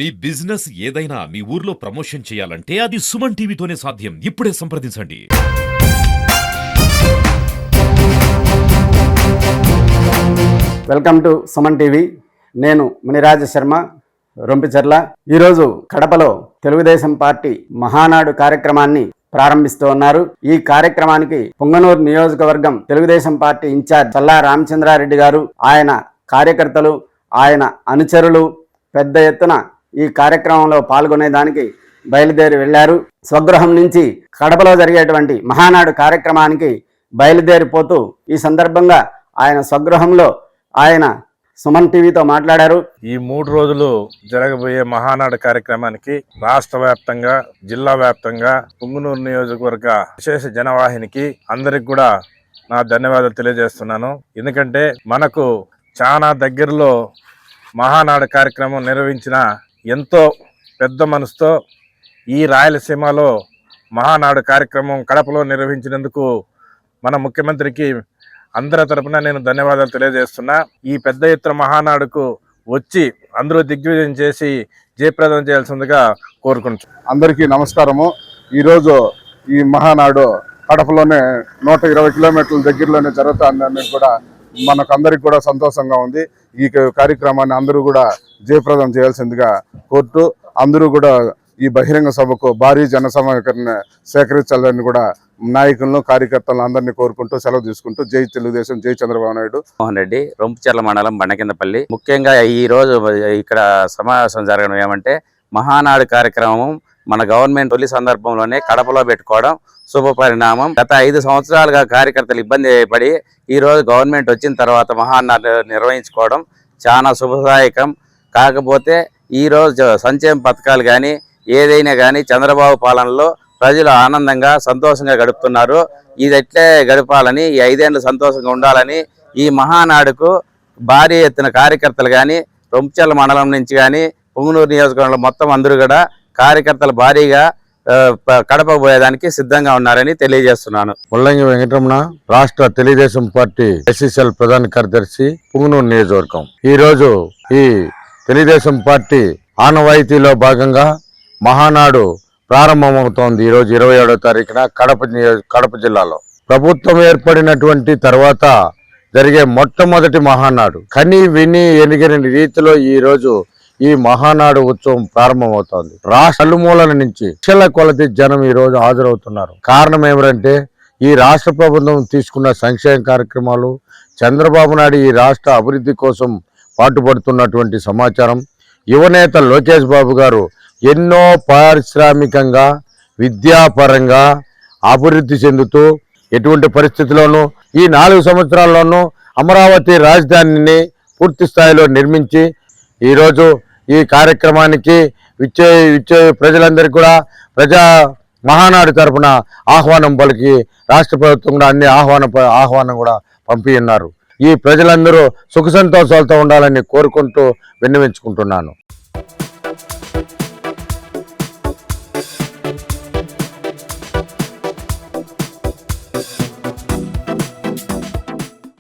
మీ business ఏదైనా మీ ఊర్లో promotion చేయాలంటే అది సుమన్ టీవీతోనే సాధ్యం. ఇప్పుడే సంప్రదించండి. Welcome to Suman TV. నేను మునిరాజ శర్మ, రొంపిచెర్ల. ఈరోజు కడపలో తెలుగుదేశం పార్టీ మహానాడు కార్యక్రమాన్ని ప్రారంభిస్తూ ఉన్నారు. ఈ కార్యక్రమానికి పుంగనూరు నియోజకవర్గం తెలుగుదేశం పార్టీ ఇన్ఛార్జ్ చల్లా రామచంద్రారెడ్డి గారు, ఆయన కార్యకర్తలు, ఆయన అనుచరులు పెద్ద ఎత్తున ఈ కార్యక్రమంలో పాల్గొనేదానికి బయలుదేరి వెళ్లారు. స్వగృహం నుంచి కడపలో జరిగేటువంటి మహానాడు కార్యక్రమానికి బయలుదేరిపోతూ ఈ సందర్భంగా ఆయన స్వగృహంలో ఆయన సుమన్ టీవీతో మాట్లాడారు. ఈ 3 రోజులు జరగబోయే మహానాడు కార్యక్రమానికి రాష్ట్ర వ్యాప్తంగా, జిల్లా వ్యాప్తంగా పుంగనూరు నియోజకవర్గ విశేష జనవాహినికి అందరికి కూడా నా ధన్యవాదాలు తెలియజేస్తున్నాను. ఎందుకంటే మనకు చాలా దగ్గరలో మహానాడు కార్యక్రమం నిర్వహించిన ఎంతో పెద్ద మనసుతో ఈ రాయలసీమలో మహానాడు కార్యక్రమం కడపలో నిర్వహించినందుకు మన ముఖ్యమంత్రికి అందరి తరపున నేను ధన్యవాదాలు తెలియజేస్తున్నా. ఈ పెద్ద ఎత్తున మహానాడుకు వచ్చి అందరూ దిగ్విజయం చేసి జయప్రదం చేయాల్సిందిగా కోరుకుంటున్నాను. అందరికీ నమస్కారము. ఈరోజు ఈ మహానాడు కడపలోనే 120 కిలోమీటర్ల దగ్గరలోనే జరుగుతుందని కూడా మనకందరికి కూడా సంతోషంగా ఉంది. ఈ కార్యక్రమాన్ని అందరూ కూడా జయప్రదం చేయాల్సిందిగా కోరుతూ అందరూ కూడా ఈ బహిరంగ సభకు భారీ జనసమీకరణ సేకరించాలని కూడా నాయకులను, కార్యకర్తలను అందరినీ కోరుకుంటూ సెలవు తీసుకుంటూ జై తెలుగుదేశం, జై చంద్రబాబు నాయుడు. మోహన్ రెడ్డి, రొంపిచెర్ల మండలం బండకిందపల్లి. ముఖ్యంగా ఈ రోజు ఇక్కడ సమావేశం జరగడం ఏమంటే మహానాడు కార్యక్రమం మన గవర్నమెంట్ తొలి సందర్భంలోనే కడపలో పెట్టుకోవడం శుభ పరిణామం. గత 5 సంవత్సరాలుగా కార్యకర్తలు ఇబ్బంది పడి ఈ రోజు గవర్నమెంట్ వచ్చిన తర్వాత మహానాడు నిర్వహించుకోవడం చాలా శుభదాయకం. కాకపోతే ఈ రోజు సంక్షేమ పథకాలు కానీ ఏదైనా కానీ చంద్రబాబు పాలనలో ప్రజలు ఆనందంగా సంతోషంగా గడుపుతున్నారు. ఇది ఎట్లే గడపాలని, ఈ 5 ఏళ్ళు సంతోషంగా ఉండాలని ఈ మహానాడుకు భారీ ఎత్తున కార్యకర్తలు కానీ, రొంపిచెర్ల మండలం నుంచి కానీ, పుంగనూరు నియోజకవర్గంలో మొత్తం అందరూ కూడా కార్యకర్తలు భారీగా కడప పోయేదానికి సిద్ధంగా ఉన్నారని తెలియజేస్తున్నాను. ముల్లంగి వెంకటరమణ, రాష్ట్ర తెలుగుదేశం పార్టీ ఎస్సీసీఎల్ ప్రధాన కార్యదర్శి, పుంగనూరు నియోజకవర్గం. ఈ రోజు ఈ తెలుగుదేశం పార్టీ ఆనవాయితీలో భాగంగా మహానాడు ప్రారంభమవుతోంది. ఈ రోజు 27వ తారీఖున కడప జిల్లాలో ప్రభుత్వం ఏర్పడినటువంటి తర్వాత జరిగే మొట్టమొదటి మహానాడు. కని విని ఎనిగిన రీతిలో ఈ రోజు ఈ మహానాడు ఉత్సవం ప్రారంభమవుతోంది. రాష్ట్ర నలుమూలల నుంచి లక్షల కొలది జనం ఈ రోజు హాజరవుతున్నారు. కారణం ఏమిటంటే ఈ రాష్ట్ర ప్రభుత్వం తీసుకున్న సంక్షేమ కార్యక్రమాలు, చంద్రబాబు నాయుడు ఈ రాష్ట్ర అభివృద్ధి కోసం పాటుపడుతున్నటువంటి సమాచారం. యువనేత లోకేష్ బాబు గారు ఎన్నో పారిశ్రామికంగా, విద్యాపరంగా అభివృద్ధి చెందుతూ ఎటువంటి పరిస్థితుల్లోనూ ఈ 4 సంవత్సరాల్లోనూ అమరావతి రాజధానిని పూర్తి స్థాయిలో నిర్మించి ఈరోజు ఈ కార్యక్రమానికి విచ్చే ప్రజలందరికీ కూడా ప్రజా మహానాడు తరఫున ఆహ్వానం పలికి రాష్ట్ర ప్రభుత్వం కూడా అన్ని ఆహ్వానం కూడా పంపి ఉన్నారు. ఈ ప్రజలందరూ సుఖ సంతోషాలతో ఉండాలని కోరుకుంటూ విన్నవించుకుంటున్నాను.